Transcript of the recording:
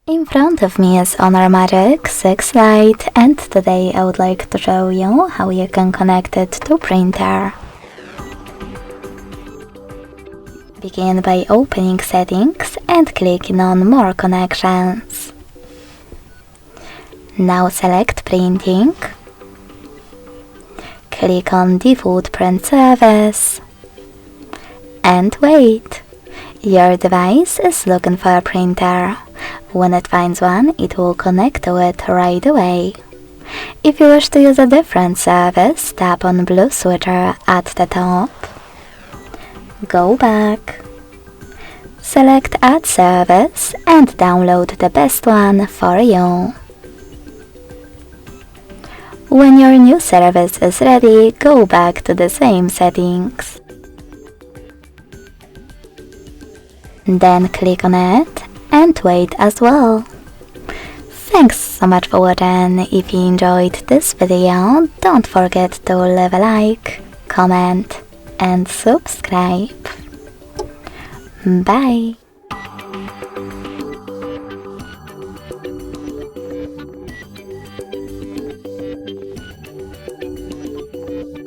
In front of me is Honor Magic 6 Lite, and today I would like to show you how you can connect it to printer. Begin by opening Settings and clicking on More Connections. Now select Printing. Click on Default Print Service and wait. Your device is looking for a printer. When it finds one, it will connect to it right away. If you wish to use a different service, tap on blue switcher at the top. Go back. Select Add Service and download the best one for you. When your new service is ready, go back to the same settings. Then click on it and wait as well. Thanks so much for watching. If you enjoyed this video, don't forget to leave a like, comment and subscribe. Bye!